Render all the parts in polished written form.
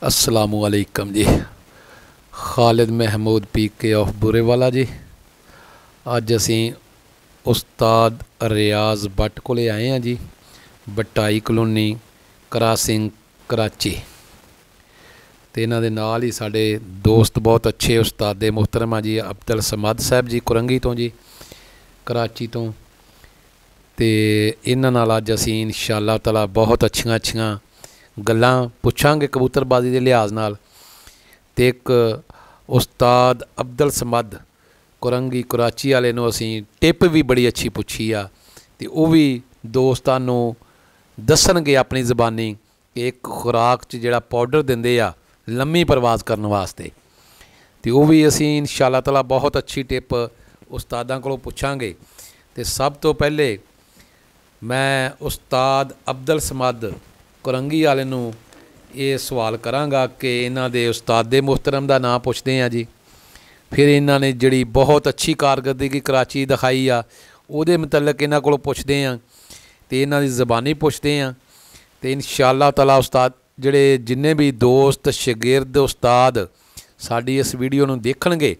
असलामुअलैकुम जी। Khalid Mahmood P के of Burewala जी। अज असी उस्ताद रियाज भट्ट को आए हैं जी, बटाई कलोनी करासिंग कराची। तो इन्हां दे नाल ही साडे दोस्त बहुत अच्छे उस्ताद मुहतरमा जी अब्दुल समद साहब जी कुरंगी तो जी, कराची तो। ते इन्हां नाल अज असी इंशाअल्लाह तआला बहुत अच्छियां अच्छियां गल्लां पुछांगे कबूतरबाजी के लिहाज नाल। ते एक उस्ताद अब्दुल समद कुरंगी कराची वाले नूं असीं टिप भी बड़ी अच्छी पुछी आ, ते वो भी दोस्तां नूं दस्सणगे अपनी ज़बानी कि एक खुराक च जिहड़ा पाउडर दिंदे आ लम्मी परवाज करने वास्ते। ते वो भी असीं इंशाअल्लाह तआला बहुत अच्छी टिप उस्तादां कोलों पुछांगे। ते सब तो पहले मैं उस्ताद अब्दुल समद कुरंगी वाले नूं ये सवाल करांगा कि इन्हां दे उस्ताद मुहतरम दा नाम पुछदे हैं जी। फिर इन्हां ने जिहड़ी बहुत अच्छी कारकर्दगी कराची दिखाई आ उहदे मुतलक इन्हां कोलों पुछदे हैं, ते इन्हां दी ज़बानी पुछदे हैं। ते इंशाअल्लाह तआला उस्ताद जिहड़े जिन्ने भी दोस्त शागिर्द उस्ताद साडी इस वीडियो नूं देखणगे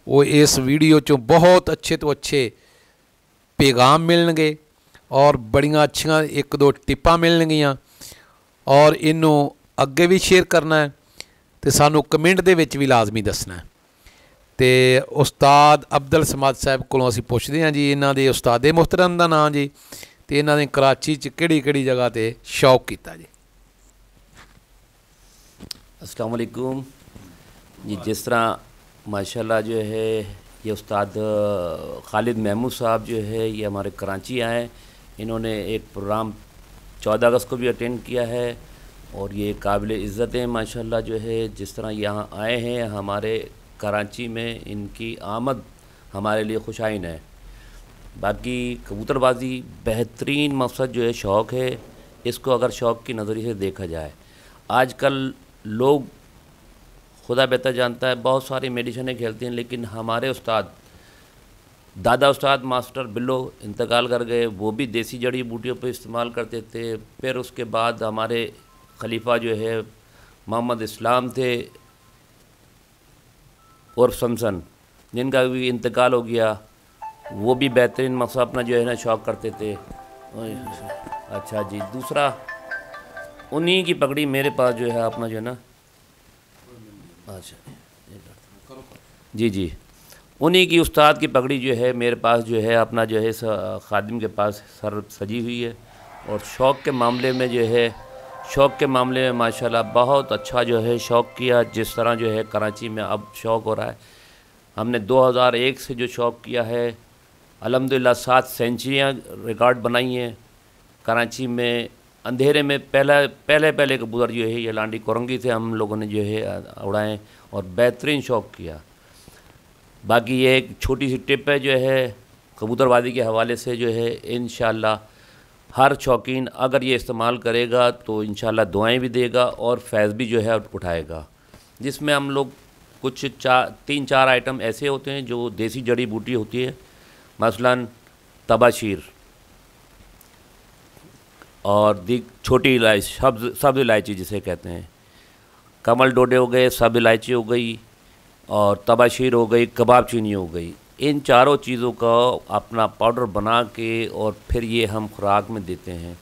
वो इस वीडियो चों बहुत अच्छे तो अच्छे पैगाम मिलणगे और बड़ियां अच्छियां एक दो टिप्पां मिलणगियां, और इनू अगे भी शेयर करना है तो सानू कमेंट दे विच भी लाजमी दसना है। तो उस्ताद अब्दुल समद साहब कोलों असीं पुछदे हां जी इन्हां दे उस्ताद मुहतरम दा नाम जी, तो इन्हां ने कराची च किहड़ी जगह ते शौक कीता जी। अस्सलाम वालेकुम जी। जिस तरह माशाल्लाह जो है ये उस्ताद खालिद महमूद साहब जो है ये हमारे कराची आए, इन्होंने एक प्रोग्राम 14 अगस्त को भी अटेंड किया है और ये काबिल इज़्ज़त है माशाल्लाह जो है। जिस तरह यहाँ आए हैं हमारे कराची में, इनकी आमद हमारे लिए खुशाइन है। बाकी कबूतरबाजी बेहतरीन मकसद जो है शौक़ है, इसको अगर शौक़ की नज़रिए से देखा जाए, आजकल लोग खुदा बेहतर जानता है बहुत सारी मेडिसिनें खेलते हैं, लेकिन हमारे उस्ताद दादा उस्ताद मास्टर बिल्लो इंतकाल कर गए, वो भी देसी जड़ी बूटियों पर इस्तेमाल करते थे। फिर उसके बाद हमारे खलीफा जो है मोहम्मद इस्लाम थे और समसन, जिनका भी इंतकाल हो गया, वो भी बेहतरीन मकसद अपना जो है ना शौक़ करते थे। अच्छा जी, दूसरा उन्हीं की पगड़ी मेरे पास जो है अपना जो है ना, अच्छा जी, उन्हीं की उस्ताद की पगड़ी जो है मेरे पास जो है अपना जो है खादिम के पास सर सजी हुई है। और शौक़ के मामले में जो है, शौक़ के मामले में माशाल्लाह बहुत अच्छा जो है शौक़ किया। जिस तरह जो है कराची में अब शौक़ हो रहा है, हमने 2001 से जो शौक़ किया है अल्हम्दुलिल्लाह 7 सेंचुरियाँ रिकॉर्ड बनाई हैं कराची में। अंधेरे में पहले कबूतर जो है ये लांडी कुरंगी से हम लोगों ने जो है उड़ाएँ और बेहतरीन शौक़ किया। बाकी ये एक छोटी सी टिप है जो है कबूतरबाजी के हवाले से जो है, इंशाअल्लाह हर शौकीन अगर ये इस्तेमाल करेगा तो इंशाअल्लाह दुआएं भी देगा और फैज़ भी जो है उठाएगा। जिसमें हम लोग कुछ 3-4 आइटम ऐसे होते हैं जो देसी जड़ी बूटी होती है, मसलन तबाशीर और छोटी इलायची, सब्ज़ इलायची जिसे कहते हैं, कमल डोडे हो गए, सब्ज़ इलायची हो गई और तबाशीर हो गई, कबाब चीनी हो गई। इन चारों चीज़ों का अपना पाउडर बना के और फिर ये हम खुराक में देते हैं।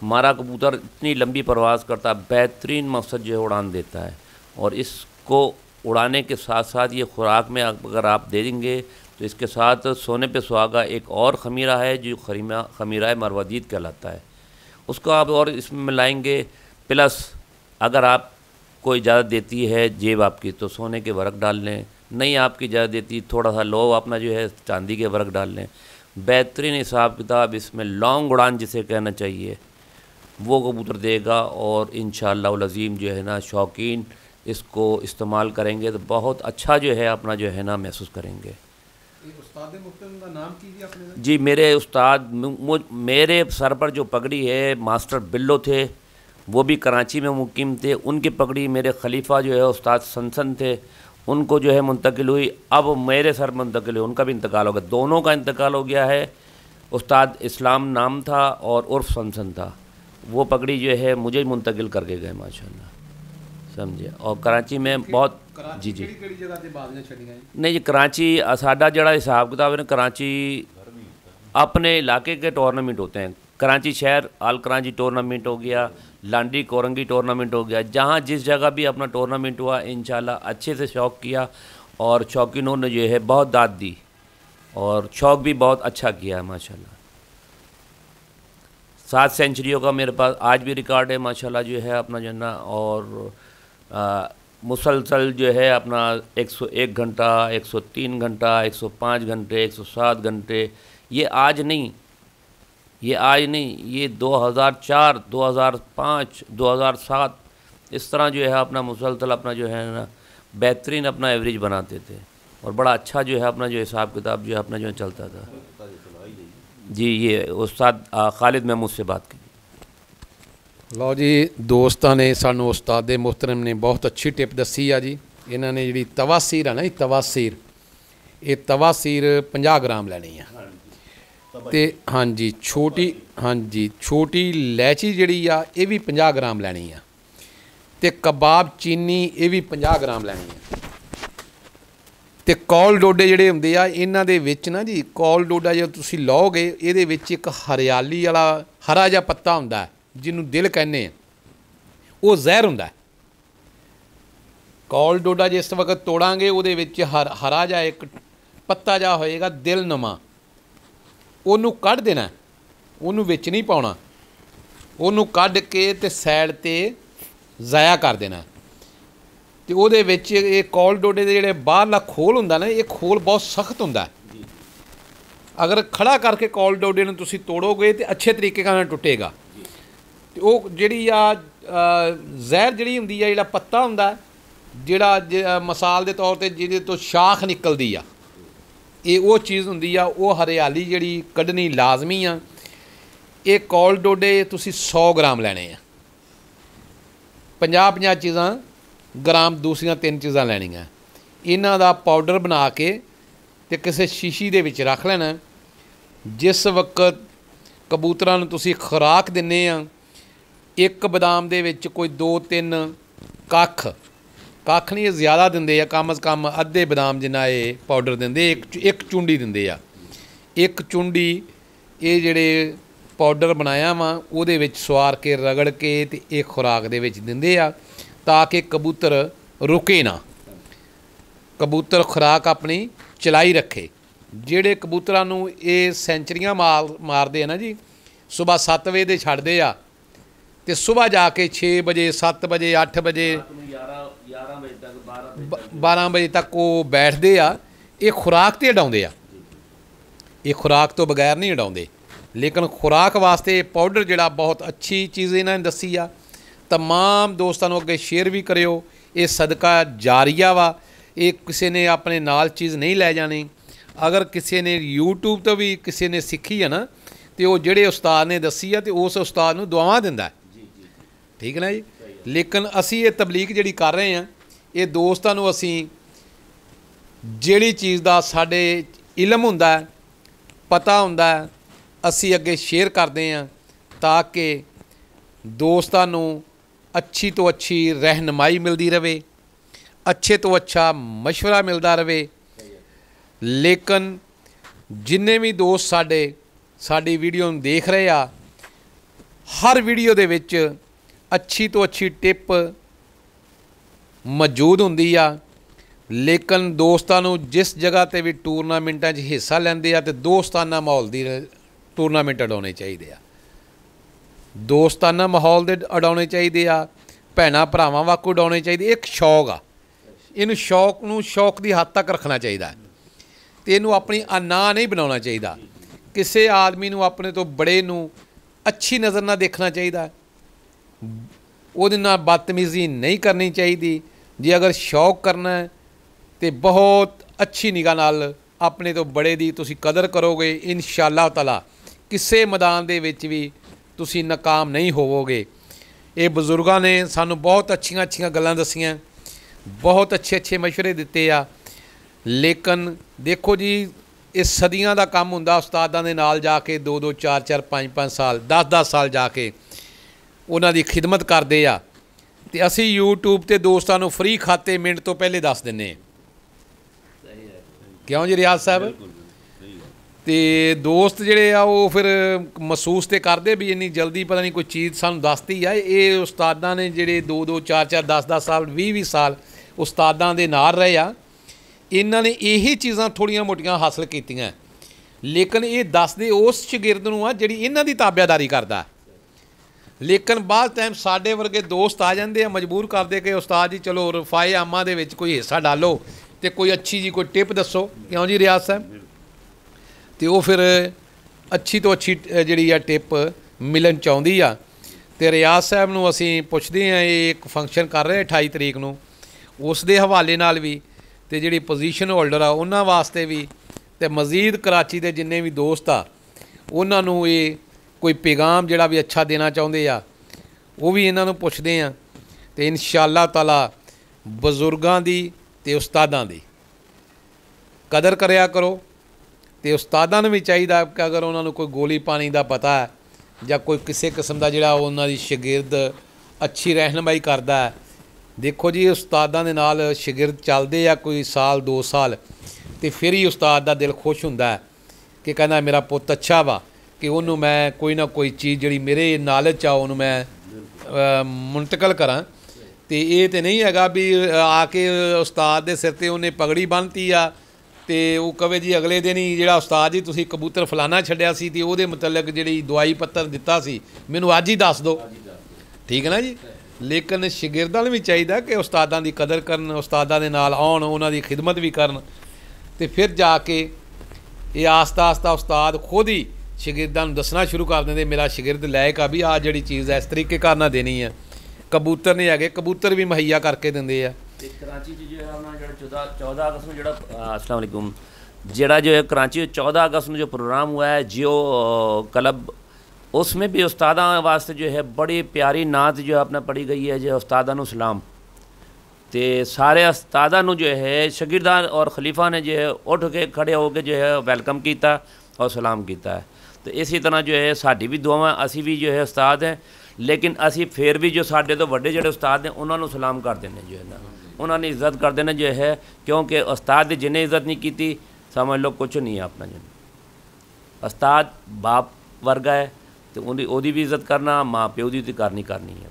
हमारा कबूतर इतनी लंबी परवाज़ करता, बेहतरीन मकसद जो है उड़ान देता है। और इसको उड़ाने के साथ साथ ये खुराक में अगर आप दे देंगे तो इसके साथ सोने पे सुहागा एक और ख़मीरा है जो ख़मीरा मरवदीद कहलाता है, उसको आप और इसमें मिलाएंगे। प्लस अगर आप कोई इजाज़त देती है जेब आपकी तो सोने के वर्क डाल लें, नहीं आपकी इजाज़त देती थोड़ा सा लो अपना जो है चांदी के वर्क डाल लें। बेहतरीन हिसाब किताब इसमें लॉन्ग उड़ान जिसे कहना चाहिए वो कबूतर देगा। और इंशाअल्लाह अज़ीम जो है ना शौकीन इसको इस्तेमाल करेंगे तो बहुत अच्छा जो है अपना जो है ना महसूस करेंगे। उस्ताद मुहतरम का नाम कीजिए आपने जी। मेरे उस्ताद मेरे सर पर जो पगड़ी है मास्टर बिल्लो थे, वो भी कराची में मुकीम थे। उनकी पगड़ी मेरे खलीफा जो है उस्ताद सनसन थे, उनको जो है मुंतकिल हुई, अब मेरे सर मुंतकिल हुई, उनका भी इंतकाल हो गया। दोनों का इंतकाल हो गया है। उस्ताद इस्लाम नाम था और उर्फ सनसन था, वो पगड़ी जो है मुझे मुंतकिल करके गए माशाल्लाह। समझे। और कराची में बहुत जी जी ਕਿਹੜੀ ਜਗ੍ਹਾ ਤੇ ਬਾਜ਼ੀਆਂ ਛੱਡੀਆਂ ਜੀ? नहीं जी, कराची साडा जड़ा हिसाब किताब है ना, कराची अपने इलाके के टूर्नामेंट होते हैं। कराची शहर आल कराची टूर्नामेंट हो गया, लांडी कोरंगी टूर्नामेंट हो गया, जहाँ जिस जगह भी अपना टूर्नामेंट हुआ इंशाल्लाह अच्छे से शौक़ किया और शौकीनों ने जो है बहुत दाद दी और शौक़ भी बहुत अच्छा किया है माशाल्लाह। 7 सेंचुरियों का मेरे पास आज भी रिकॉर्ड है माशाल्लाह जो है अपना जो है ना। और मुसलसल जो है अपना 101 घंटा, 103 घंटा, 105 घंटे, 107 घंटे, ये आज नहीं, ये 2004, 2005, 2007 इस तरह जो है अपना मुसलसल अपना जो है ना बेहतरीन अपना एवरेज बनाते थे और बड़ा अच्छा जो है अपना जो हिसाब किताब जो है अपना जो चलता था जी। ये उस्ताद खालिद महमूद से बात की। ਲਓ ਜੀ, ਦੋਸਤਾਂ ਨੇ ਸਾਨੂੰ ਉਸਤਾਦ ਦੇ ਮੁਹਤਰਮ ਨੇ ਬਹੁਤ ਅੱਛੀ ਟਿਪ ਦੱਸੀ ਆ ਜੀ। ਇਹਨਾਂ ਨੇ ਜਿਹੜੀ ਤਵਾਸੀਰ ਆ ਨਾ ਜੀ, ਤਵਾਸੀਰ, ਇਹ ਤਵਾਸੀਰ 50 ਗ੍ਰਾਮ ਲੈਣੀ ਆ ਤੇ ਹਾਂਜੀ ਛੋਟੀ ਇਲਾਇਚੀ ਜਿਹੜੀ ਆ ਇਹ ਵੀ 50 ਗ੍ਰਾਮ ਲੈਣੀ ਆ ਤੇ ਕਬਾਬ ਚੀਨੀ ਇਹ ਵੀ 50 ਗ੍ਰਾਮ ਲੈਣੀ ਆ ਤੇ ਕੌਲ ਡੋਡੇ ਜਿਹੜੇ ਹੁੰਦੇ ਆ ਇਹਨਾਂ ਦੇ ਵਿੱਚ ਨਾ ਜੀ, ਕੌਲ ਡੋਡਾ ਜਦੋਂ ਤੁਸੀਂ ਲਓਗੇ ਇਹਦੇ ਵਿੱਚ ਇੱਕ ਹਰਿਆਲੀ ਵਾਲਾ ਹਰਾ ਜਿਹਾ ਪੱਤਾ ਹੁੰਦਾ ਜਿਹਨੂੰ ਦਿਲ ਕਹਿੰਦੇ ਆ, ਉਹ ਜ਼ਹਿਰ ਹੁੰਦਾ। ਕੌਲ ਡੋਡਾ ਜਿਸ ਵਕਤ ਤੋੜਾਂਗੇ ਉਹਦੇ ਵਿੱਚ ਹਰਾ ਜਿਹਾ ਇੱਕ ਪੱਤਾ ਜਿਹਾ ਹੋਏਗਾ ਦਿਲ ਨੁਮਾ, ਉਹਨੂੰ ਕੱਢ ਦੇਣਾ, ਉਹਨੂੰ ਵਿੱਚ ਨਹੀਂ ਪਾਉਣਾ, ਉਹਨੂੰ ਕੱਢ ਕੇ ਤੇ ਸਾਈਡ 'ਤੇ ਜ਼ਾਇਆ ਕਰ ਦੇਣਾ। ਤੇ ਉਹਦੇ ਵਿੱਚ ਇਹ ਕੌਲ ਡੋਡੇ ਦੇ ਜਿਹੜੇ ਬਾਹਰਲਾ ਖੋਲ ਹੁੰਦਾ ਨਾ, ਇਹ ਖੋਲ ਬਹੁਤ ਸਖਤ ਹੁੰਦਾ। ਅਗਰ ਖੜਾ ਕਰਕੇ ਕੌਲ ਡੋਡੇ ਨੂੰ ਤੁਸੀਂ ਤੋੜੋਗੇ ਤਾਂ ਅੱਛੇ ਤਰੀਕੇ ਨਾਲ ਟੁੱਟੇਗਾ। ਤੇ ਉਹ ਜਿਹੜੀ ਆ ਜ਼ਹਿਰ ਜਿਹੜੀ ਹੁੰਦੀ ਆ, ਜਿਹੜਾ ਪੱਤਾ ਹੁੰਦਾ, ਜਿਹੜਾ ਮਿਸਾਲ ਦੇ ਤੌਰ 'ਤੇ ਜਿਹਦੇ ਤੋਂ ਸ਼ਾਖ ਨਿਕਲਦੀ ਆ, ਇਹ ਉਹ ਚੀਜ਼ ਹੁੰਦੀ ਆ, ਉਹ ਹਰਿਆਲੀ ਜਿਹੜੀ ਕੱਢਣੀ ਲਾਜ਼ਮੀ ਆ। ਇਹ ਕੌਲ ਡੋਡੇ ਤੁਸੀਂ 100 ਗ੍ਰਾਮ ਲੈਣੇ ਆ। 50 ਚੀਜ਼ਾਂ ਗ੍ਰਾਮ ਦੂਸਰੀਆਂ 3 ਚੀਜ਼ਾਂ ਲੈਣੀਆਂ। ਇਹਨਾਂ ਦਾ ਪਾਊਡਰ ਬਣਾ ਕੇ ਤੇ ਕਿਸੇ ਸ਼ੀਸ਼ੀ ਦੇ ਵਿੱਚ ਰੱਖ ਲੈਣਾ। ਜਿਸ ਵਕਤ ਕਬੂਤਰਾਂ ਨੂੰ ਤੁਸੀਂ ਖੁਰਾਕ ਦਿੰਦੇ ਆ, ਇੱਕ ਬਦਾਮ ਦੇ ਵਿੱਚ ਕੋਈ 2-3 ਕੱਖ ਨਹੀਂ, ਇਹ ਜ਼ਿਆਦਾ ਦਿੰਦੇ ਆ, ਕਮ ਅਜ਼ ਕਮ ਅੱਧੇ ਬਦਾਮ ਜਿੰਨਾ ਇਹ ਪਾਊਡਰ ਦਿੰਦੇ। ਇੱਕ ਚੁੰਡੀ ਦਿੰਦੇ ਆ, ਇੱਕ ਚੁੰਡੀ ਇਹ ਜਿਹੜੇ ਪਾਊਡਰ ਬਣਾਇਆ ਵਾ ਉਹਦੇ ਵਿੱਚ ਸਵਾਰ ਕੇ ਰਗੜ ਕੇ ਤੇ ਇਹ ਖੁਰਾਕ ਦੇ ਵਿੱਚ ਦਿੰਦੇ ਆ ਤਾਂ ਕਿ ਕਬੂਤਰ ਰੁਕੇ ਨਾ, ਕਬੂਤਰ ਖੁਰਾਕ ਆਪਣੀ ਚਲਾਈ ਰੱਖੇ। ਜਿਹੜੇ ਕਬੂਤਰਾਂ ਨੂੰ ਇਹ ਸੈਂਚਰੀਆਂ ਮਾਰਦੇ ਆ ਨਾ ਜੀ, ਸੁਬਾਹ 7 ਵਜੇ ਦੇ ਛੱਡਦੇ ਆ ਤੇ ਸੁਬਾਹ ਜਾ ਕੇ 6 ਵਜੇ, 7 ਵਜੇ, 8 ਵਜੇ, 12 ਵਜੇ ਤੱਕ ਉਹ ਬੈਠਦੇ ਆ। ਇਹ ਖੁਰਾਕ 'ਤੇ ਉਡਾਉਂਦੇ ਆ, ਇਹ ਖੁਰਾਕ ਤੋਂ ਬਗੈਰ ਨਹੀਂ ਉਡਾਉਂਦੇ। ਲੇਕਿਨ ਖੁਰਾਕ ਵਾਸਤੇ ਪਾਊਡਰ ਜਿਹੜਾ ਬਹੁਤ ਅੱਛੀ ਚੀਜ਼ ਇਹਨਾਂ ਨੇ ਦੱਸੀ ਆ। तमाम दोस्तों को अगे शेयर भी करियो। ये सदका जारिया वा, ये किसी ने अपने नाल चीज़ नहीं लै जानी। अगर किसी ने यूट्यूब तो भी किसी ने सीखी है ना, तो वो जेड़े उस्ताद ने दसी है तो उस उस्ताद नूं दुआवां दिंदा है। ठीक है ना जी। लेकिन असी ये तबलीग जिहड़ी कर रहे हैं, ये दोस्तां नूं असी जिहड़ी चीज़ दा साडे इलम हुंदा है, पता हुंदा है, असी अगे शेयर करते हैं ताकि दोस्तां नूं अच्छी तो अच्छी रहनुमाई मिलती रहे, अच्छे तो अच्छा मशवरा मिलता रहे। लेकिन जिन्ने भी दोस्त साडी वीडियो देख रहे आ, हर वीडियो दे विच अच्छी तो अच्छी टिप मौजूद हुंदी आ। लेकिन दोस्तां नूं जिस जगह ते भी टूरनामेंटां 'च हिस्सा लैंदे आ ते दोस्ताना माहौल दी टूरनामेंट उडाउणे चाहीदे आ, दोस्ताना माहौल दे उडाउणे चाहीदे आ, भैणां भरावां वाकू उडाउणे चाहीदे। एक शौक आ, इनू शौक दी हद तक रखना चाहिदा ते इनू अपनी ना नहीं बनाउणा चाहीदा। किसी आदमी नू अपने तो बड़े नू अच्छी नज़र ना देखना चाहिदा, उहदे नाल बदतमीज़ी नहीं करनी चाहिदी। जे अगर शौक करना है तो बहुत अच्छी निगाह नाल अपने तो बड़े दी तुसी कदर करोगे, इंशाअल्लाह ताला किसी मैदान दे विच भी तुसी नाकाम नहीं होवोगे। ये बजुर्गों ने सानू बहुत अच्छियां अच्छियां गल्लां दसियां, बहुत अच्छे अच्छे मशवरे दिते आ। लेकिन देखो जी, ये सदियां दा काम हुंदा, उस्तादां दे नाल जाके 2-2 4-4 5-5 साल 10-10 साल जाके उन्हां दी खिदमत करदे आ ਤੇ ਅਸੀਂ YouTube ਤੇ ਦੋਸਤਾਂ ਨੂੰ ਫ੍ਰੀ ਖਾਤੇ ਮਿੰਟ ਤੋਂ ਪਹਿਲੇ ਦੱਸ ਦਿੰਨੇ ਹਾਂ। ਕਿਉਂ ਜੀ ਰਿਆਜ਼ ਸਾਹਿਬ? ਤੇ ਦੋਸਤ ਜਿਹੜੇ ਆ ਉਹ ਫਿਰ ਮਹਿਸੂਸ ਤੇ ਕਰਦੇ ਵੀ ਇੰਨੀ ਜਲਦੀ ਪਤਾ ਨਹੀਂ ਕੋਈ ਚੀਜ਼ ਸਾਨੂੰ ਦੱਸਤੀ ਆ। ਇਹ ਉਸਤਾਦਾਂ ਨੇ ਜਿਹੜੇ 2-2 4-4 10-10 ਸਾਲ 20-20 ਸਾਲ ਉਸਤਾਦਾਂ ਦੇ ਨਾਲ ਰਹੇ ਆ, ਇਹਨਾਂ ਨੇ ਇਹੀ ਚੀਜ਼ਾਂ ਥੋੜ੍ਹੀਆਂ ਮੋਟੀਆਂ ਹਾਸਲ ਕੀਤੀਆਂ, ਲੇਕਿਨ ਇਹ ਦੱਸਦੇ ਉਸ ਸ਼ਾਗਿਰਦ ਨੂੰ ਆ ਜਿਹੜੀ ਇਹਨਾਂ ਦੀ ਤਾਬਿਆਦਾਰੀ ਕਰਦਾ। ਲੇਕਿਨ ਬਾਅਦ ਟਾਈਮ ਸਾਡੇ ਵਰਗੇ ਦੋਸਤ ਆ ਜਾਂਦੇ ਆ, ਮਜਬੂਰ ਕਰਦੇ ਕਿ ਉਸਤਾਦ ਜੀ ਚਲੋ ਰਫਾਏ ਆਮਾ ਦੇ ਵਿੱਚ ਕੋਈ ਹਿੱਸਾ ਡਾਲੋ ਤੇ ਕੋਈ ਅੱਛੀ ਜੀ ਕੋਈ ਟਿਪ ਦੱਸੋ। ਕਿਉਂ ਜੀ ਰਿਆਜ਼ ਸਾਹਿਬ? ਤੇ ਉਹ ਫਿਰ ਅੱਛੀ ਤੋਂ ਅੱਛੀ ਜਿਹੜੀ ਆ ਟਿਪ ਮਿਲਣ ਚਾਹੁੰਦੀ ਆ। ਤੇ ਰਿਆਜ਼ ਸਾਹਿਬ ਨੂੰ ਅਸੀਂ ਪੁੱਛਦੇ ਹਾਂ, ਇਹ ਇੱਕ ਫੰਕਸ਼ਨ ਕਰ ਰਹੇ 28 ਤਰੀਕ ਨੂੰ, ਉਸ ਦੇ ਹਵਾਲੇ ਨਾਲ ਵੀ ਤੇ ਜਿਹੜੀ ਪੋਜੀਸ਼ਨ ਹੋਲਡਰ ਆ ਉਹਨਾਂ ਵਾਸਤੇ ਵੀ, ਤੇ ਮਜ਼ੀਦ ਕਰਾਚੀ ਦੇ ਜਿੰਨੇ ਵੀ ਦੋਸਤ ਆ ਉਹਨਾਂ ਨੂੰ ਇਹ ਕੋਈ ਪੈਗਾਮ ਜਿਹੜਾ ਵੀ ਅੱਛਾ ਦੇਣਾ ਚਾਹੁੰਦੇ ਆ ਉਹ ਵੀ ਇਹਨਾਂ ਨੂੰ ਪੁੱਛਦੇ ਆ। ਤੇ ਇਨਸ਼ਾ ਅੱਲਾਹ ਤਾਲਾ ਬਜ਼ੁਰਗਾਂ ਦੀ ਤੇ ਉਸਤਾਦਾਂ ਦੀ ਕਦਰ ਕਰਿਆ ਕਰੋ। ਤੇ ਉਸਤਾਦਾਂ ਨੂੰ ਵੀ ਚਾਹੀਦਾ ਕਿ ਅਗਰ ਉਹਨਾਂ ਨੂੰ ਕੋਈ ਗੋਲੀ ਪਾਣੀ ਦਾ ਪਤਾ ਹੈ ਜਾਂ ਕੋਈ ਕਿਸੇ ਕਿਸਮ ਦਾ ਜਿਹੜਾ ਉਹਨਾਂ ਦੀ ਸ਼ਾਗਿਰਦ ਅੱਛੀ ਰਹਿਨਮਾਈ ਕਰਦਾ ਹੈ, ਦੇਖੋ ਜੀ ਉਸਤਾਦਾਂ ਦੇ ਨਾਲ ਸ਼ਾਗਿਰਦ ਚੱਲਦੇ ਆ ਕੋਈ ਸਾਲ 2 ਸਾਲ, ਤੇ ਫਿਰ ਹੀ ਉਸਤਾਦ ਦਾ ਦਿਲ ਖੁਸ਼ ਹੁੰਦਾ ਕਿ ਕਹਿੰਦਾ ਮੇਰਾ ਪੁੱਤ ਅੱਛਾ ਵਾ, ਕਿ ਉਹਨੂੰ ਮੈਂ ਕੋਈ ਨਾ ਕੋਈ ਚੀਜ਼ ਜਿਹੜੀ ਮੇਰੇ ਨਾਲਜ 'ਚ ਆ ਉਹਨੂੰ ਮੈਂ ਮੁੰਤਕਲ ਕਰਾਂ। ਤੇ ਇਹ ਤਾਂ ਨਹੀਂ ਹੈਗਾ ਵੀ ਆ ਕੇ ਉਸਤਾਦ ਦੇ ਸਿਰ 'ਤੇ ਉਹਨੇ ਪਗੜੀ ਬੰਨ੍ਹਤੀ ਆ ਤੇ ਉਹ ਕਵੇ ਜੀ ਅਗਲੇ ਦਿਨ ਹੀ ਜਿਹੜਾ ਉਸਤਾਦ ਜੀ ਤੁਸੀਂ ਕਬੂਤਰ ਫਲਾਣਾ ਛੱਡਿਆ ਸੀ ਤੇ ਉਹਦੇ ਮੁਤਲਕ ਜਿਹੜੀ ਦਵਾਈ ਪੱਤਰ ਦਿੱਤਾ ਸੀ ਮੈਨੂੰ ਅੱਜ ਹੀ ਦੱਸ ਦਿਓ, ਠੀਕ ਹੈ ਨਾ ਜੀ। ਲੇਕਿਨ ਸ਼ਾਗਿਰਦਾਂ ਨੂੰ ਵੀ ਚਾਹੀਦਾ ਕਿ ਉਸਤਾਦਾਂ ਦੀ ਕਦਰ ਕਰਨ, ਉਸਤਾਦਾਂ ਦੇ ਨਾਲ ਆਉਣ, ਉਹਨਾਂ ਦੀ ਖਿਦਮਤ ਵੀ ਕਰਨ, ਤੇ ਫਿਰ ਜਾ ਕੇ ਇਹ ਆਸਤਾ ਆਸਤਾ ਉਸਤਾਦ ਖੁਦ ਹੀ ਸ਼ਾਗਿਰਦਾਂ ਨੂੰ ਦੱਸਣਾ ਸ਼ੁਰੂ ਕਰ ਦਿੰਦੇ ਮੇਰਾ ਸ਼ਾਗਿਰਦ ਲਾਇਕ ਆ ਵੀ ਆਹ ਜਿਹੜੀ ਚੀਜ਼ ਹੈ ਇਸ ਤਰੀਕੇ ਕਰਨਾ ਦੇਣੀ ਹੈ। ਕਬੂਤਰ ਨਹੀਂ ਹੈਗੇ, ਕਬੂਤਰ ਵੀ ਮੁਹੱਈਆ ਕਰਕੇ ਦਿੰਦੇ ਆ। कराची जो है ना ਜਿਹੜਾ 14 अगस्त ਨੂੰ ਜਿਹੜਾ अस्सलाम वालेकुम ਜਿਹੜਾ जो है कराची 14 अगस्त ਨੂੰ जो प्रोग्राम हुआ है जियो क्लब, उसमें भी उस्तादा वास्ते जो है बड़ी प्यारी नात जो है अपना पढ़ी गई है जो उस्तादा नु सलाम। तो सारे उस्तादा नु जो है शागिर्दां और खलीफा ने जो है उठ के खड़े होकर जो है वेलकम किया और सलाम किया है। तो इसी तरह जो है साडी भी दुआवां, असी भी जो है उस्ताद हैं, लेकिन असी फिर भी जो साडे तो वड्डे जिहड़े उस्ताद हैं उन्होंने सलाम कर देने जो है ना, उन्होंने इज्जत कर देना जो है, क्योंकि उस्ताद जिन्हें इज्जत नहीं की समझ लो कुछ नहीं है अपना। जो उस्ताद बाप वर्गा है तो उहदी भी इज्जत करना, माँ प्यो की तो करनी है।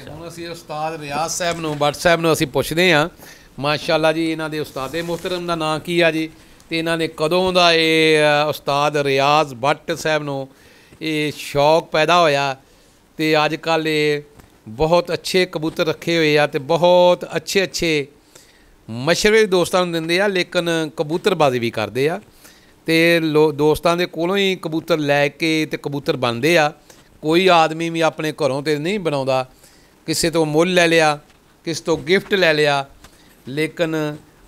ਹੁਣ ਅਸੀਂ ਉਸਤਾਦ ਰਿਆਜ਼ ਸਾਹਿਬ ਨੂੰ, ਬੱਟ ਸਾਹਿਬ ਨੂੰ ਅਸੀਂ ਪੁੱਛਦੇ ਹਾਂ, ਮਾਸ਼ਾਅੱਲਾ ਜੀ ਇਹਨਾਂ ਦੇ ਉਸਤਾਦੇ ਮੁਹਤਰਮ ਦਾ ਨਾਂ ਕੀ ਆ ਜੀ, ਤੇ ਇਹਨਾਂ ਨੇ ਕਦੋਂ ਦਾ ਇਹ ਉਸਤਾਦ ਰਿਆਜ਼ ਬੱਟ ਸਾਹਿਬ ਨੂੰ ਇਹ ਸ਼ੌਕ ਪੈਦਾ ਹੋਇਆ, ਤੇ ਅੱਜ ਕੱਲ੍ਹ ਇਹ ਬਹੁਤ ਅੱਛੇ ਕਬੂਤਰ ਰੱਖੇ ਹੋਏ ਆ ਤੇ ਬਹੁਤ ਅੱਛੇ ਮਸ਼ਵਰੇ ਦੋਸਤਾਂ ਨੂੰ ਦਿੰਦੇ ਆ, ਲੇਕਿਨ ਕਬੂਤਰਬਾਜ਼ੀ ਵੀ ਕਰਦੇ ਆ ਤੇ ਦੋਸਤਾਂ ਦੇ ਕੋਲੋਂ ਹੀ ਕਬੂਤਰ ਲੈ ਕੇ ਤੇ ਕਬੂਤਰ ਬਣਦੇ ਆ। ਕੋਈ ਆਦਮੀ ਵੀ ਆਪਣੇ ਘਰੋਂ ਤੇ ਨਹੀਂ ਬਣਾਉਂਦਾ, ਕਿਸੇ ਤੋਂ ਮੁੱਲ ਲੈ ਲਿਆ, ਕਿਸੇ ਤੋਂ ਗਿਫਟ ਲੈ ਲਿਆ, ਲੇਕਿਨ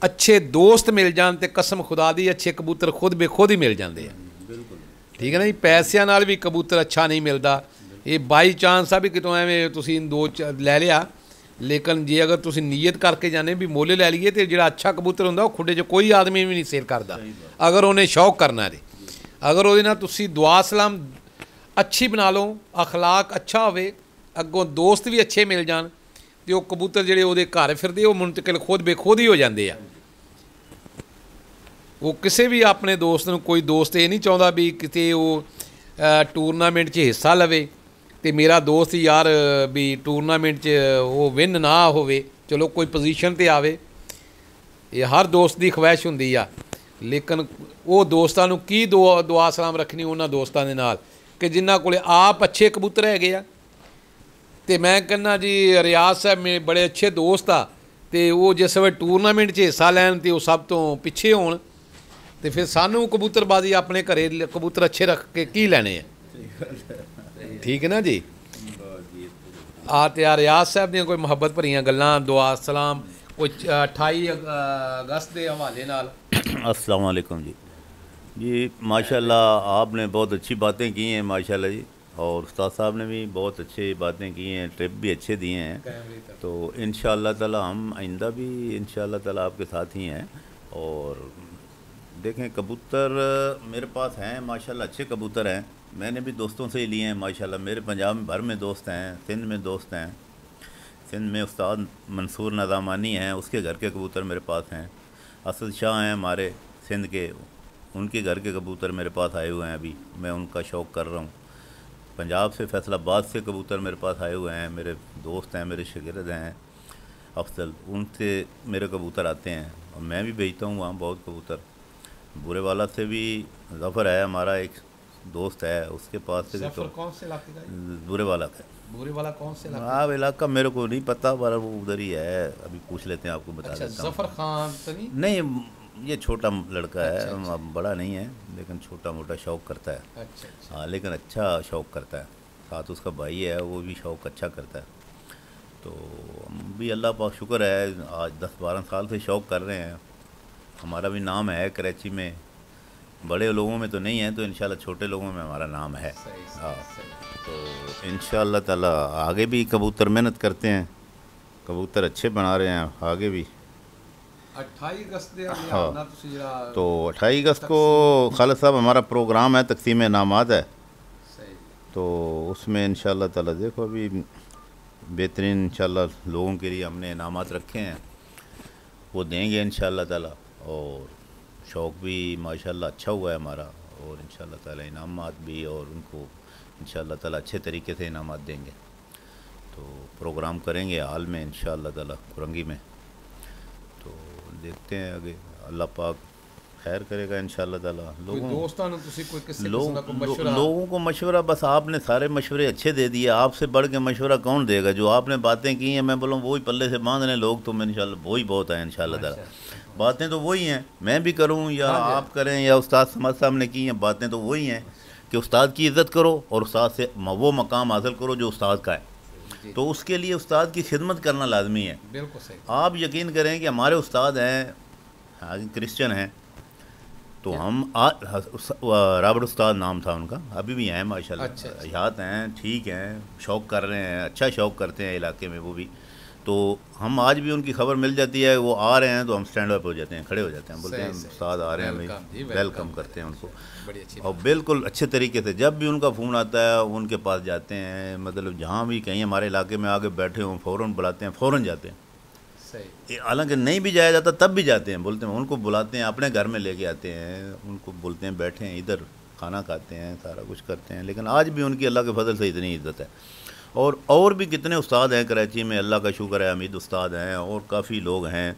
ਅੱਛੇ ਦੋਸਤ ਮਿਲ ਜਾਣ ਤੇ ਕਸਮ ਖੁਦਾ ਦੀ ਅੱਛੇ ਕਬੂਤਰ ਖੁਦ ਬੇਖੁਦ ਹੀ ਮਿਲ ਜਾਂਦੇ ਆ। ਠੀਕ ਹੈ ਨਾ ਜੀ। ਪੈਸਿਆਂ ਨਾਲ ਵੀ ਕਬੂਤਰ ਅੱਛਾ ਨਹੀਂ ਮਿਲਦਾ, ਇਹ ਬਾਈ ਚਾਂਸ ਆ ਵੀ ਕਿਤੋਂ ਐਵੇਂ ਤੁਸੀਂ 2 ਲੈ ਲਿਆ, ਲੇਕਿਨ ਜੇ ਅਗਰ ਤੁਸੀਂ ਨੀਅਤ ਕਰਕੇ ਜਾਂਦੇ ਵੀ ਮੁੱਲ ਲੈ ਲਈਏ ਤੇ ਜਿਹੜਾ ਅੱਛਾ ਕਬੂਤਰ ਹੁੰਦਾ ਉਹ ਖੁੱਡੇ 'ਚ ਕੋਈ ਆਦਮੀ ਵੀ ਨਹੀਂ ਸੇਲ ਕਰਦਾ, ਅਗਰ ਉਹਨੇ ਸ਼ੌਕ ਕਰਨਾ ਤੇ। ਅਗਰ ਉਹਦੇ ਨਾਲ ਤੁਸੀਂ ਦੁਆ ਸਲਾਮ ਅੱਛੀ ਬਣਾ ਲਓ, ਅਖਲਾਕ ਅੱਛਾ ਹੋਵੇ, ਅੱਗੋਂ ਦੋਸਤ ਵੀ ਅੱਛੇ ਮਿਲ ਜਾਣ, ਤੇ ਉਹ ਕਬੂਤਰ ਜਿਹੜੇ ਉਹਦੇ ਘਰ ਫਿਰਦੇ ਉਹ ਮੁੰਤਕਿਲ ਖੁਦ ਬੇਖੁਦ ਹੀ ਹੋ ਜਾਂਦੇ ਆ। ਉਹ ਕਿਸੇ ਵੀ ਆਪਣੇ ਦੋਸਤ ਨੂੰ, ਕੋਈ ਦੋਸਤ ਇਹ ਨਹੀਂ ਚਾਹੁੰਦਾ ਵੀ ਕਿਤੇ ਉਹ ਟੂਰਨਾਮੈਂਟ 'ਚ ਹਿੱਸਾ ਲਵੇ ਤੇ ਮੇਰਾ ਦੋਸਤ ਯਾਰ ਵੀ ਟੂਰਨਾਮੈਂਟ 'ਚ ਉਹ ਵਿਨ ਨਾ ਹੋਵੇ, ਚਲੋ ਕੋਈ ਪੋਜੀਸ਼ਨ 'ਤੇ ਆਵੇ। ਇਹ ਹਰ ਦੋਸਤ ਦੀ ਖਵਾਇਸ਼ ਹੁੰਦੀ ਆ, ਲੇਕਿਨ ਉਹ ਦੋਸਤਾਂ ਨੂੰ ਕੀ ਦੁਆ ਸਲਾਮ ਰੱਖਣੀ ਉਹਨਾਂ ਦੋਸਤਾਂ ਦੇ ਨਾਲ ਕਿ ਜਿਨ੍ਹਾਂ ਕੋਲ ਆਪ ਅੱਛੇ ਕਬੂਤਰ ਹੈਗੇ ਆ। ਤੇ ਮੈਂ ਕਹਿੰਦਾ ਜੀ ਰਿਆਜ਼ ਸਾਹਿਬ ਮੇਰੇ ਬੜੇ ਅੱਛੇ ਦੋਸਤ ਆ, ਤੇ ਉਹ ਜਿਸ ਵੇਲੇ ਟੂਰਨਾਮੈਂਟ 'ਚ ਹਿੱਸਾ ਲੈਣ ਤੇ ਉਹ ਸਭ ਤੋਂ ਪਿੱਛੇ ਹੋਣ, ਤੇ ਫਿਰ ਸਾਨੂੰ ਕਬੂਤਰਬਾਜ਼ੀ ਆਪਣੇ ਘਰੇ ਕਬੂਤਰ ਅੱਛੇ ਰੱਖ ਕੇ ਕੀ ਲੈਣੇ ਆ। ਠੀਕ ਹੈ ਨਾ ਜੀ। ਆ ਤੇ ਰਿਆਜ਼ ਸਾਹਿਬ ਦੀਆਂ ਕੋਈ ਮੁਹੱਬਤ ਭਰੀਆਂ ਗੱਲਾਂ, ਦੁਆ ਸਲਾਮ ਕੋਈ 28 अगस्त के हवाले नाल। अस्सलाम वालेकुम जी माशाल्लाह आपने बहुत अच्छी बातें की हैं माशाल्लाह जी, और उस्ताद साहब ने भी बहुत अच्छी बातें की हैं, ट्रिप भी अच्छे दिए हैं, तो इंशाअल्लाह ताला हम आइंदा भी इंशाअल्लाह ताला आपके साथ ही हैं। और देखें कबूतर मेरे पास हैं माशाल्लाह, अच्छे कबूतर हैं, मैंने भी दोस्तों से ही लिए हैं माशाल्लाह। मेरे पंजाब में भर में दोस्त हैं, सिंध में दोस्त हैं, سندھ میں استاد منصور نظامانی ہیں، اس کے گھر کے کبوتر میرے پاس ہیں۔ اسد شاہ ہیں ہمارے سندھ کے، ان کے گھر کے کبوتر میرے پاس آئے ہوئے ہیں، ابھی میں ان کا شوق کر رہا ہوں۔ پنجاب سے فیصل آباد سے کبوتر میرے پاس آئے ہوئے ہیں، میرے دوست ہیں، میرے شاگرد ہیں افضل، ان سے میرے کبوتر آتے ہیں اور میں بھی بھیجتا ہوں وہاں بہت کبوتر۔ بورے والا سے بھی ظفر ہے ہمارا ایک دوست ہے، اس کے پاس سے بھی ظفر کون سے علاقے کا ہے؟ بورے والا کا۔ بورے والا کون سے علاقے؟ آپ علاقہ میرے کو نہیں پتہ، پر وہ ادھر ہی ہے، ابھی پوچھ لیتے ہیں، آپ کو بتا اچھا دیتا ہوں۔ ظفر خان تو نہیں؟ نہیں، یہ چھوٹا لڑکا ہے، اچھا۔ بڑا نہیں ہے، لیکن چھوٹا موٹا شوق کرتا ہے۔ اچھا اچھا، ہاں، لیکن اچھا شوق کرتا ہے، ساتھ اس کا بھائی ہے، وہ بھی شوق اچھا کرتا ہے۔ تو ہم بھی اللہ پاک شکر ہے، آج 10-12 سال سے شوق کر رہے ہیں۔ ہمارا بھی نام ہے کراچی میں، بڑے لوگوں میں تو نہیں ہے، تو انشاءاللہ چھوٹے لوگوں میں ہمارا نام ہے۔ صحیح ہاں، صحیح۔ تو انشاءاللہ تعالی آگے بھی کبوتر محنت کرتے ہیں، کبوتر اچھے بنا رہے ہیں آگے بھی۔ 28 اگست دے ہاں، نا تسی جڑا تو 28 اگست کو خالد صاحب ہمارا پروگرام ہے، تقسیم انعامات ہے، صحیح، تو اس میں انشاءاللہ تعالی دیکھو ابھی بہترین انشاءاللہ لوگوں کے لیے ہم نے انعامات رکھے ہیں، وہ دیں گے انشاءاللہ تعالی، اور شوق بھی ماشاءاللہ اچھا ہوا ہے ہمارا، اور انشاءاللہ تعالی انعامات بھی، اور ان کو انشاءاللہ تعالی اچھے طریقے سے انعامات دیں گے۔ تو پروگرام کریں گے حال میں انشاءاللہ تعالی کرنگی میں، تو دیکھتے ہیں آگے، اللہ پاک خیر کرے گا انشاءاللہ تعالی۔ کوئی دوستاں نوں تسی کوئی کسی قسم دا کوئی مشورہ؟ لوگوں کو مشورہ، بس آپ نے سارے مشورے اچھے دے دیے، آپ سے بڑھ کے مشورہ کون دے گا؟ جو آپ نے باتیں کی ہیں، میں بولوں وہی پلے سے باندھ لیں لوگ، تو میں انشاءاللہ وہی بہت ہیں انشاءاللہ تعالی۔ باتیں تو وہی ہیں، میں بھی کروں یا آپ کریں یا استاد سمد صاحب نے کی ہیں، باتیں تو وہی ہیں کہ استاد کی عزت کرو اور استاد سے وہ مقام حاصل کرو جو استاد کا ہے، تو اس کے لیے استاد کی خدمت کرنا لازمی ہے۔ بالکل صحیح۔ آپ یقین کریں کہ ہمارے استاد ہیں کرسچن ہیں، تو ہم رابڑ استاد نام تھا ان کا، ابھی بھی ہیں ماشاءاللہ، اچھا، حیات ہیں، ٹھیک ہیں، شوق کر رہے ہیں، اچھا شوق کرتے ہیں علاقے میں وہ بھی، تو ہم آج بھی ان کی خبر مل جاتی ہے، وہ آ رہے ہیں تو ہم اسٹینڈ اپ ہو جاتے ہیں، کھڑے ہو جاتے ہیں، بولتے ہیں استاد آ رہے ہیں، ویلکم کرتے ہیں ان کو، بڑی اچھی اور بالکل اچھے طریقے سے جب بھی ان کا فون آتا ہے ان کے پاس جاتے ہیں، مطلب جہاں بھی کہیں ہمارے علاقے میں آگے بیٹھے ہوں فوراً بلاتے ہیں، فوراً جاتے ہیں، صحیح، حالانکہ نہیں بھی جایا جاتا تب بھی جاتے ہیں، بولتے ہیں، ان کو بلاتے ہیں، اپنے گھر میں لے کے آتے ہیں، ان کو بولتے ہیں بیٹھیں ادھر، کھانا کھاتے ہیں، سارا کچھ کرتے ہیں، لیکن آج بھی ان کی اللہ کے فضل سے اتنی عزت ہے۔ اور بھی کتنے استاد ہیں کراچی میں، اللہ کا شکر ہے، حمید استاد ہیں اور کافی لوگ ہیں،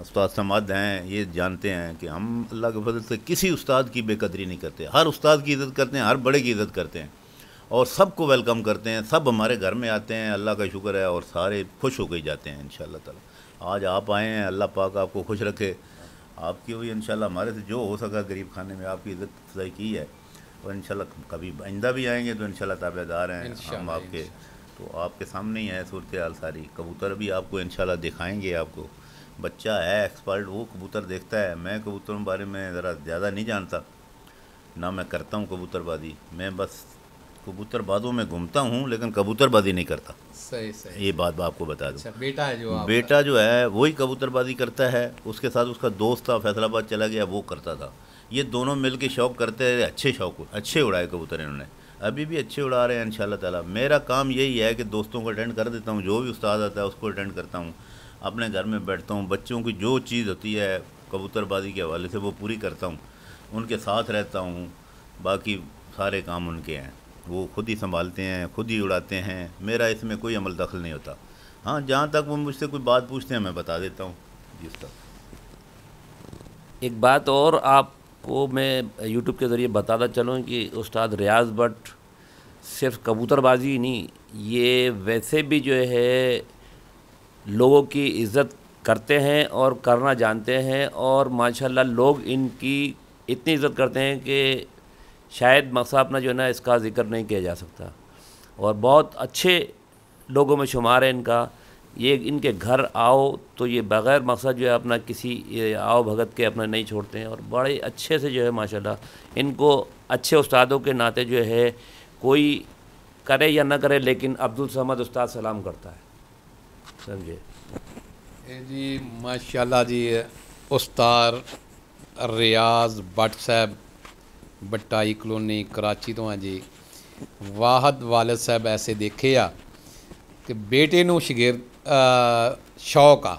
استاد سمد ہیں، یہ جانتے ہیں کہ ہم اللہ کے فضل سے کسی استاد کی بے قدری نہیں کرتے، ہر استاد کی عزت کرتے ہیں، ہر بڑے کی عزت کرتے ہیں، اور سب کو ویلکم کرتے ہیں، سب ہمارے گھر میں آتے ہیں، اللہ کا شکر ہے، اور سارے خوش ہو کے جاتے ہیں انشاءاللہ تعالی۔ آج آپ آئے ہیں، اللہ پاک آپ کو خوش رکھے، آپ کی ہوئی انشاءاللہ ہمارے سے جو ہو سکا غریب خانے میں آپ کی عزت افزائی کی ہے، اور انشاءاللہ کبھی آئندہ بھی آئیں گے تو انشاءاللہ تابع دار ہیں ہم آپ کے، تو آپ کے سامنے ہی ہے صورتحال ساری، کبوتر بھی آپ کو انشاءاللہ دکھائیں گے، آپ کو بچہ ہے ایکسپرٹ، وہ کبوتر دیکھتا ہے، میں کبوتروں کے بارے میں ذرا زیادہ نہیں جانتا، نہ میں کرتا ہوں کبوتر بازی، میں بس کبوتر بازوں میں گھومتا ہوں لیکن کبوتر بازی نہیں کرتا، صحیح صحیح۔ یہ بات آپ کو بتا دوں۔ اچھا، بیٹا ہے جو آپ کا؟ بیٹا جو ہے وہی کبوتر بازی کرتا ہے، اس کے ساتھ اس کا دوست تھا فیصل آباد چلا گیا، وہ کرتا تھا، یہ دونوں مل کے شوق کرتے ہیں، اچھے اڑائے کبوتر انہوں نے، ابھی بھی اچھے اڑا رہے ہیں انشاءاللہ تعالی۔ میرا کام یہی ہے کہ دوستوں کو اٹینڈ کر دیتا ہوں، جو بھی استاد آتا ہے اس کو اٹینڈ کرتا ہوں، اپنے گھر میں بیٹھتا ہوں، بچوں کی جو چیز ہوتی ہے کبوتر بازی کے حوالے سے وہ پوری کرتا ہوں، ان کے ساتھ رہتا ہوں، باقی سارے کام ان کے ہیں، وہ خود ہی سنبھالتے ہیں، خود ہی اڑاتے ہیں، میرا اس میں کوئی عمل دخل نہیں ہوتا۔ ہاں، جہاں تک وہ مجھ سے کوئی بات پوچھتے ہیں میں بتا دیتا ہوں جی استاد۔ ایک بات اور آپ کو میں یوٹیوب کے ذریعے بتاتا چلوں کہ استاد ریاض بٹ صرف کبوتر بازی نہیں، یہ ویسے بھی جو ہے لوگوں کی عزت کرتے ہیں اور کرنا جانتے ہیں، اور ماشاءاللہ لوگ ان کی اتنی عزت کرتے ہیں کہ شاید مقصد اپنا جو ہے نا اس کا ذکر نہیں کیا جا سکتا، اور بہت اچھے لوگوں میں شمار ہے ان کا۔ یہ ان کے گھر آؤ تو یہ بغیر مقصد جو ہے اپنا کسی آؤ بھگت کے اپنا نہیں چھوڑتے ہیں، اور بڑے اچھے سے جو ہے ماشاءاللہ ان کو اچھے استادوں کے ناطے جو ہے کوئی کرے یا نہ کرے لیکن عبدالصمد استاد سلام کرتا ہے، سمجھے جی ماشاءاللہ جی۔ استاد ریاض بٹ صاحب بٹائی کلونی کراچی تو ہیں جی، واحد والد صاحب ایسے دیکھے آ کہ بیٹے نو شگرد ਸ਼ੌਕ ਆ,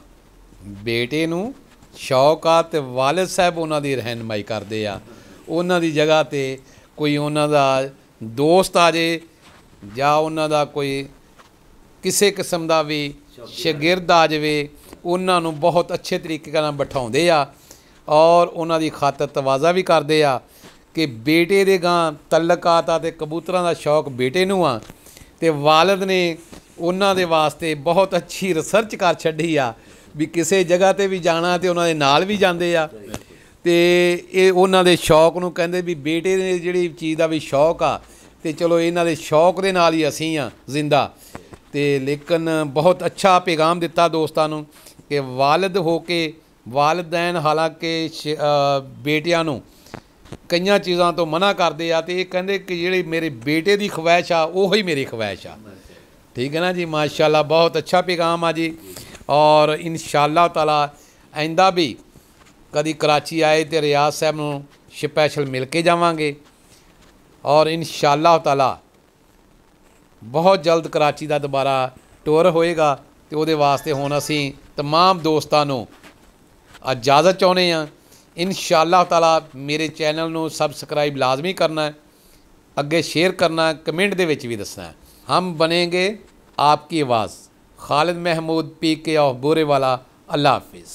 ਬੇਟੇ ਨੂੰ ਸ਼ੌਕ ਆ ਤੇ ਵਾਲਿਦ ਸਾਹਿਬ ਉਹਨਾਂ ਦੀ ਰਹਿਨਮਾਈ ਕਰਦੇ ਆ। ਉਹਨਾਂ ਦੀ ਜਗ੍ਹਾ 'ਤੇ ਕੋਈ ਉਹਨਾਂ ਦਾ ਦੋਸਤ ਆ ਜੇ ਜਾਂ ਉਹਨਾਂ ਦਾ ਕੋਈ ਕਿਸੇ ਕਿਸਮ ਦਾ ਵੀ ਸ਼ਾਗਿਰਦ ਆ ਜਾਵੇ, ਉਹਨਾਂ ਨੂੰ ਬਹੁਤ ਅੱਛੇ ਤਰੀਕੇ ਨਾਲ ਬਿਠਾਉਂਦੇ ਆ ਔਰ ਉਹਨਾਂ ਦੀ ਖਾਤਰ ਤਵਾਜ਼ਾ ਵੀ ਕਰਦੇ ਆ ਕਿ ਬੇਟੇ ਦੇ ਗਾਂ ਤਲਕਾਤ ਆ ਅਤੇ ਕਬੂਤਰਾਂ ਦਾ ਸ਼ੌਕ ਬੇਟੇ ਨੂੰ ਆ। ਅਤੇ ਵਾਲਿਦ ਨੇ ਉਹਨਾਂ ਦੇ ਵਾਸਤੇ ਬਹੁਤ ਅੱਛੀ ਰਿਸਰਚ ਕਰ ਛੱਡੀ ਆ ਵੀ ਕਿਸੇ ਜਗ੍ਹਾ 'ਤੇ ਵੀ ਜਾਣਾ ਅਤੇ ਉਹਨਾਂ ਦੇ ਨਾਲ ਵੀ ਜਾਂਦੇ ਆ। ਅਤੇ ਇਹ ਉਹਨਾਂ ਦੇ ਸ਼ੌਕ ਨੂੰ ਕਹਿੰਦੇ ਵੀ ਬੇਟੇ ਦੇ ਜਿਹੜੀ ਚੀਜ਼ ਦਾ ਵੀ ਸ਼ੌਕ ਆ ਅਤੇ ਚਲੋ ਇਹਨਾਂ ਦੇ ਸ਼ੌਕ ਦੇ ਨਾਲ ਹੀ ਅਸੀਂ ਆ ਜ਼ਿੰਦਾ। ਅਤੇ ਲੇਕਿਨ ਬਹੁਤ ਅੱਛਾ ਪੈਗਾਮ ਦਿੱਤਾ ਦੋਸਤਾਂ ਨੂੰ ਕਿ ਵਾਲਿਦ ਹੋ ਕੇ ਵਾਲਿਦੈਨ ਹਾਲਾਂਕਿ ਬੇਟਿਆਂ ਨੂੰ ਕਈਆਂ ਚੀਜ਼ਾਂ ਤੋਂ ਮਨਾ ਕਰਦੇ ਆ ਅਤੇ ਇਹ ਕਹਿੰਦੇ ਕਿ ਜਿਹੜੀ ਮੇਰੇ ਬੇਟੇ ਦੀ ਖਵਾਇਸ਼ ਆ ਉਹੀ ਮੇਰੀ ਖਵਾਇਸ਼ ਆ। ਠੀਕ ਹੈ ਨਾ ਜੀ, ਮਾਸ਼ਾਅੱਲਾ ਬਹੁਤ ਅੱਛਾ ਪੈਗਾਮ ਆ ਜੀ। ਔਰ ਇਨਸ਼ਾਅੱਲਾ ਤਾਲਾ ਆਇੰਦਾ ਵੀ ਕਦੀ ਕਰਾਚੀ ਆਏ ਤਾਂ ਰਿਆਜ਼ ਸਾਹਿਬ ਨੂੰ ਸਪੈਸ਼ਲ ਮਿਲ ਕੇ ਜਾਵਾਂਗੇ ਔਰ ਇਨਸ਼ਾਅੱਲਾ ਤਾਲਾ ਬਹੁਤ ਜਲਦ ਕਰਾਚੀ ਦਾ ਦੁਬਾਰਾ ਟੂਰ ਹੋਏਗਾ ਅਤੇ ਉਹਦੇ ਵਾਸਤੇ ਹੁਣ ਅਸੀਂ ਤਮਾਮ ਦੋਸਤਾਂ ਨੂੰ ਇਜਾਜ਼ਤ ਚਾਹੁੰਦੇ ਹਾਂ। ਇਨਸ਼ਾਅੱਲਾ ਤਾਲਾ ਮੇਰੇ ਚੈਨਲ ਨੂੰ ਸਬਸਕ੍ਰਾਈਬ ਲਾਜ਼ਮੀ ਕਰਨਾ ਹੈ, ਅੱਗੇ ਸ਼ੇਅਰ ਕਰਨਾ, ਕਮੈਂਟ ਦੇ ਵਿੱਚ ਵੀ ਦੱਸਣਾ ਹੈ। ਹਮ ਬਣेंगे आपकी आवाज़। Khalid Mahmood PK of Burewala. अल्लाह हाफिज़।